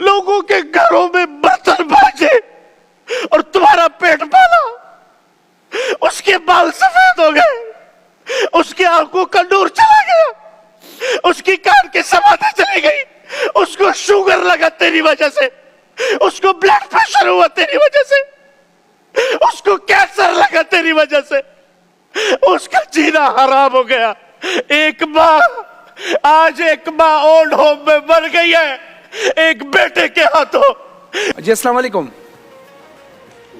लोगों के घरों में बर्तन मांजे और तुम्हारा पेट पाला। उसके बाल सफेद हो गए, उसकी आंखों का नूर चला गया, उसकी कान की समाधि चली गई, उसको शुगर लगा तेरी वजह से, उसको ब्लड प्रेशर हुआ तेरी वजह से, उसको कैंसर लगा तेरी वजह से, उसका जीना हराम हो गया। एक माँ, आज एक माँ ओल्ड होम में मर गई है एक बेटे के हाथों। जी अस्सलाम वालेकुम।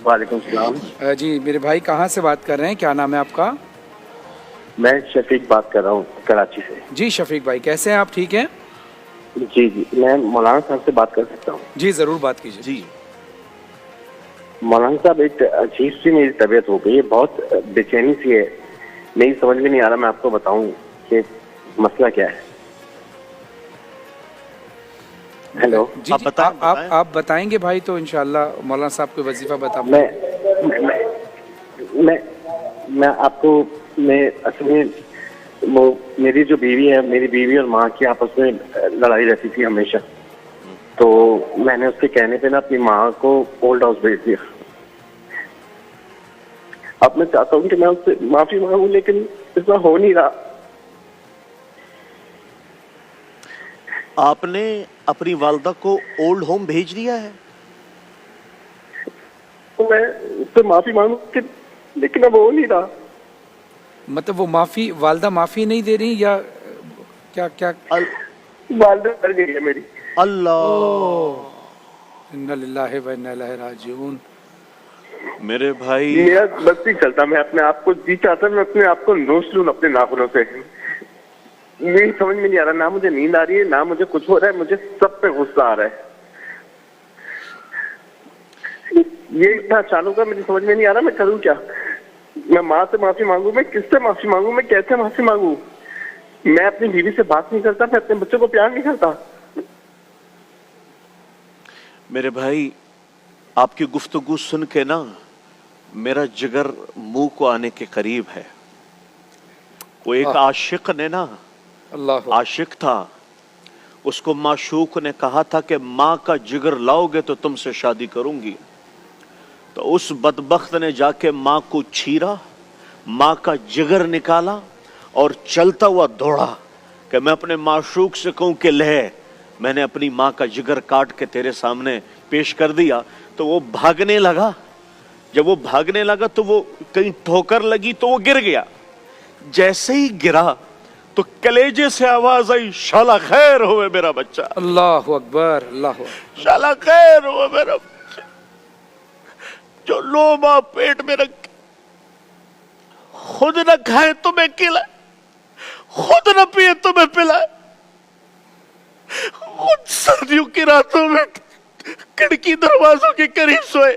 वालेकुम सलाम। जी मेरे भाई कहाँ से बात कर रहे हैं, क्या नाम है आपका? मैं शफीक बात कर रहा हूँ कराची से। जी शफीक भाई कैसे हैं आप, ठीक हैं? जी जी, मैं मौलाना साहब से बात कर सकता हूँ? जी जरूर बात कीजिए। जी मौलाना साहब, एक अजीब सी मेरी तबीयत हो गई है, बहुत बेचैनी सी है, नहीं समझ में नहीं आ रहा मैं आपको बताऊं कि मसला क्या है। हेलो जी आप जी, बताएं, आप बताएंगे भाई तो इंशाल्लाह मौलाना साहब को वजीफा बता। मैं आपको, मैं असल में वो मेरी जो बीवी है, मेरी बीवी और माँ की आपस में लड़ाई रहती थी हमेशा, तो मैंने उसके कहने पे ना अपनी माँ को ओल्ड हाउस भेज दिया। अब मैं चाहता हूँ कि मैं उससे माफी मांगू, लेकिन ऐसा हो नहीं रहा। आपने अपनी वालदा को ओल्ड होम भेज दिया है? तो मैं उससे माफी मांगू लेकिन अब हो नहीं रहा। मतलब वो माफी, वालदा माफी नहीं दे रही या क्या क्या? वालदा मर गई है मेरी। अल्लाह, इन्ना लिल्लाहि व इन्ना इलैहि राजिऊन। मेरे भाई मेरा बस नहीं चलता, मैं अपने आप को जी चाहता, मैं अपने आप को नोच लूं अपने नाखूनों से। यही समझ में नहीं आ रहा, ना मुझे नींद आ रही है, ना मुझे कुछ हो रहा है, मुझे सब पे गुस्सा आ रहा है। ये इतना अचानक है, मुझे समझ में नहीं आ रहा मैं करूं क्या। मैं माँ से माफी मांगू, मैं किससे माफी मांगू, मैं कैसे माफी मांगू। मैं अपनी बीवी से बात नहीं करता, मैं अपने बच्चों को प्यार नहीं करता। मेरे भाई आपकी गुफ्तगू सुन के ना मेरा जिगर मुंह को आने के करीब है। वो एक आशिक ने ना, अल्लाह, आशिक था, उसको माशूक ने कहा था कि माँ का जिगर लाओगे तो तुमसे शादी करूंगी। तो उस बदबख्त ने जाके माँ को छीरा, माँ का जिगर निकाला और चलता हुआ दौड़ा कि मैं अपने माशूक से कहूं कि ले, मैंने अपनी माँ का जिगर काट के तेरे सामने पेश कर दिया। तो वो भागने लगा, जब वो भागने लगा तो वो कहीं ठोकर लगी तो वो गिर गया। जैसे ही गिरा तो कलेजे से आवाज आई, शाला खैर होवे मेरा बच्चा। अल्लाह अकबर, अल्लाह अकबर। शाला खैर होवे मेरा बच्चा, जो लोमा पेट में रख खुद न खाए तुम्हें खिलाए, खुद न पिए तुम्हें पिलाए, खुद सर्दियों की रातों में खिड़की दरवाजों के करीब सोए,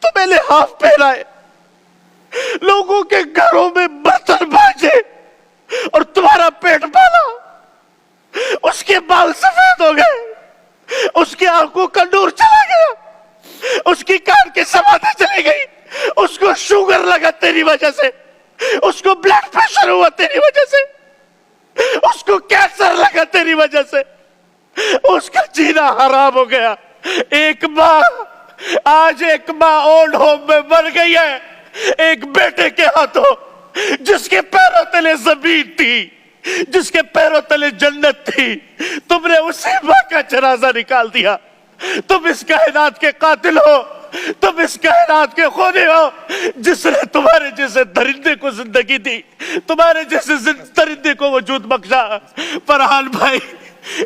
तुम्हें लिहाफ पहनाए, लोगों के घरों में बर्तन मांजे और तुम्हारा पेट पाला। उसके बाल सफेद हो गए, उसकी आंखों का नूर चला गया, उसकी कान की समाधि चली गई, उसको शुगर लगा तेरी वजह से, उसको ब्लड प्रेशर हुआ तेरी वजह से, उसको कैंसर लगा तेरी वजह से, उसका जीना हराम हो गया। एक माँ, आज एक माँ ओल्ड होम में मर गई है एक बेटे के हाथों, जिसके पैरों तले जमीन थी, जिसके पैरों तले जन्नत थी। तुमने उसी माँ का जनाजा निकाल दिया। तुम इस कायनात के कातिल हो, तुम इस कायनात के खूनी हो, जिसने तुम्हारे जैसे दरिंदे को जिंदगी दी, तुम्हारे जैसे दरिंदे को वजूद बख्शा। फरहान भाई,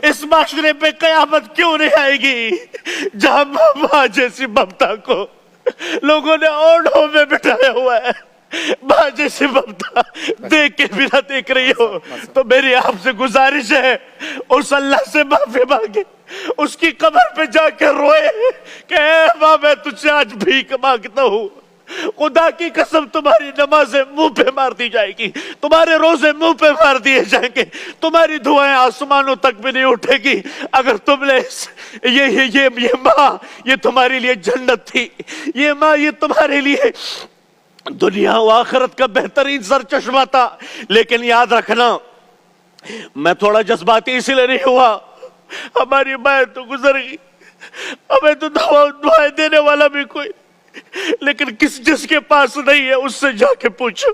इस माशरे पे कयामत क्यों नहीं आएगी जहां माँ जैसी ममता को लोगों ने ओल्ड होम में बिठाया हुआ है। माँ जैसी ममता देख के भी ना देख रही हो तो मेरी आपसे गुजारिश है, उस अल्लाह से माफी मांगे, उसकी कब्र पे जाकर रोए कि माँ मैं तुझसे आज भीख मांगता हूँ, खुदा की कसम तुम्हारी नमाजें मुंह पे मार दी जाएगी, तुम्हारे रोजे मुंह पे मार दिए जाएंगे, तुम्हारी दुआएं आसमानों तक भी नहीं उठेगी अगर तुमने ये माँ ये तुम्हारे लिए जन्नत थी, ये माँ ये तुम्हारे लिए दुनिया व आखिरत का बेहतरीन सर चश्मा था। लेकिन याद रखना, मैं थोड़ा जज्बाती इसलिए नहीं हुआ, हमारी माँ तो गुजर गई, हमें तो दुआएं देने वाला भी कोई, लेकिन जिसके पास नहीं है उससे जाके पूछो,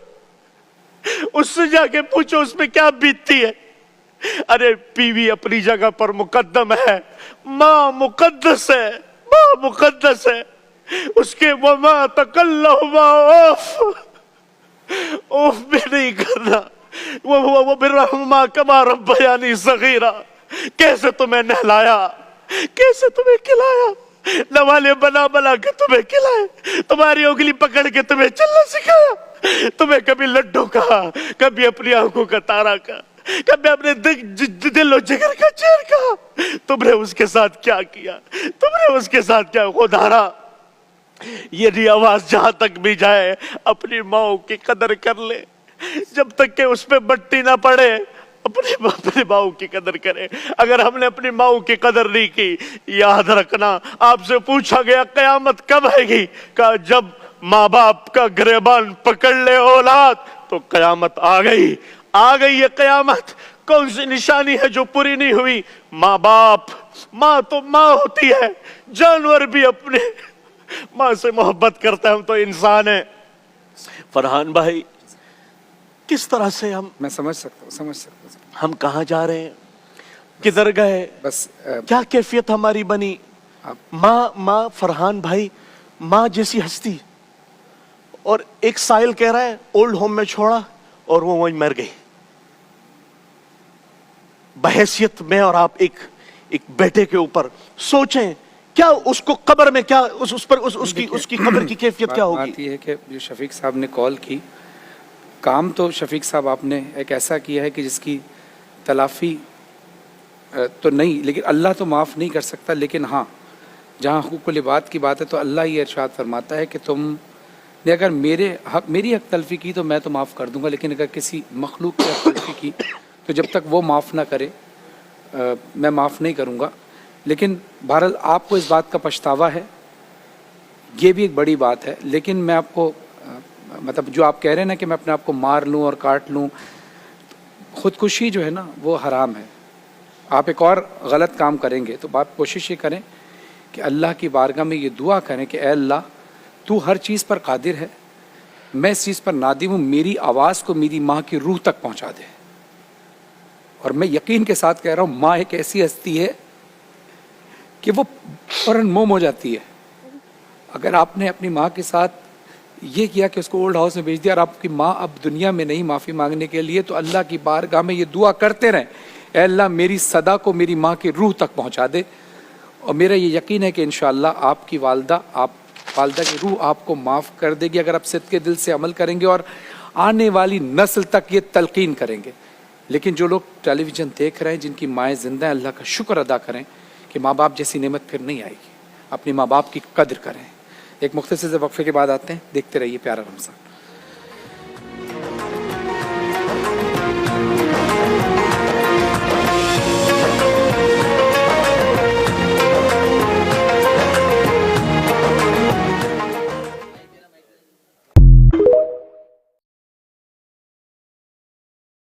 उससे जाके पूछो उसमें क्या बीतती है। अरे बीवी अपनी जगह पर मुकद्दम है, माँ मुकद्दस है, माँ मुकद्दस है, उसके वमा तकल्लहुमा ओफ भी नहीं करना। वो बिर्रहुमा कमा रब्बयानी सगीरा, कैसे तुम्हें नहलाया, कैसे तुम्हें खिलाया, नवाले बना बना के तुम्हें खिलाए, तुम्हारी उंगली पकड़ के तुम्हें चलना सिखाया, तुम्हें कभी लड्डू कहा, कभी अपनी आंखों का तारा कहा, कभी अपने दिल और जिगर का चैन कहा। तुमने उसके साथ क्या किया, तुमने उसके साथ क्या। खुदारा यदि आवाज जहां तक भी जाए अपनी माओ की कदर कर ले, जब तक के उस पे मट्टी ना पड़े अपनी माओ की कदर करें। अगर हमने अपनी माओ की कदर नहीं की, याद रखना आपसे पूछा गया कयामत कब आएगी, कहा जब माँ बाप का गिरबान पकड़ ले औलाद तो कयामत आ गई, आ गई ये कयामत। कौन सी निशानी है जो पूरी नहीं हुई? माँ बाप, माँ तो माँ होती है, जानवर भी अपने माँ से मोहब्बत करता है, हम तो इंसान है। फरहान भाई किस तरह से मैं समझ सकता हूँ हम कहाँ जा रहे हैं, किधर गए, बस क्या कैफियत हमारी बनी। माँ फरहान भाई माँ जैसी हस्ती, और एक साहिल कह रहा है ओल्ड होम में छोड़ा और वो वहीं मर गई। बहैसियत में और आप एक बेटे के ऊपर सोचें, क्या उसको कब्र में क्या उसकी कब्र की कैफियत क्या होगी। बात ये है कि जो शफीक साहब ने कॉल की, काम तो शफीक साहब आपने एक ऐसा किया है कि जिसकी तलाफी तो नहीं, लेकिन अल्लाह तो माफ़ नहीं कर सकता। लेकिन हाँ, जहाँ हुकूकुल इबाद की बात है तो अल्लाह ये इरशाद फरमाता है कि तुमने अगर मेरी हक तलफी की तो मैं तो माफ़ कर दूंगा, लेकिन अगर किसी मखलूक की हक तलफी की तो जब तक वो माफ़ ना करे मैं माफ़ नहीं करूँगा। लेकिन बहरहाल आपको इस बात का पछतावा है, ये भी एक बड़ी बात है। लेकिन मैं आपको मतलब जो आप कह रहे हैं ना कि मैं अपने आप को मार लूँ और काट लूँ, ख़ुदकुशी जो है ना वो हराम है। आप एक और गलत काम करेंगे तो आप कोशिश ये करें कि अल्लाह की बारगाह में ये दुआ करें कि ए अल्लाह तू हर चीज़ पर कादिर है, मैं इस चीज़ पर नादिम हूँ, मेरी आवाज़ को मेरी माँ की रूह तक पहुँचा दे। और मैं यकीन के साथ कह रहा हूँ, माँ एक ऐसी हस्ती है कि वो फौरन मोम हो जाती है। अगर आपने अपनी माँ के साथ ये किया कि उसको ओल्ड हाउस में भेज दिया और आपकी माँ अब दुनिया में नहीं माफ़ी मांगने के लिए, तो अल्लाह की बारगाह में ये दुआ करते रहें, ए अल्लाह मेरी सदा को मेरी माँ की रूह तक पहुँचा दे। और मेरा ये यकीन है कि इंशाअल्लाह आपकी वालदा की रूह आपको माफ़ कर देगी अगर आप सिद्क़ के दिल से अमल करेंगे और आने वाली नस्ल तक ये तलकीन करेंगे। लेकिन जो लोग टेलीविज़न देख रहे हैं, जिनकी माएँ ज़िंदा हैं, अल्लाह का शुक्र अदा करें कि माँ बाप जैसी नेमत फिर नहीं आएगी। अपनी माँ बाप की कदर करें। एक मुख्तसर से वक्फे के बाद आते हैं, देखते रहिए प्यारा रमज़ान।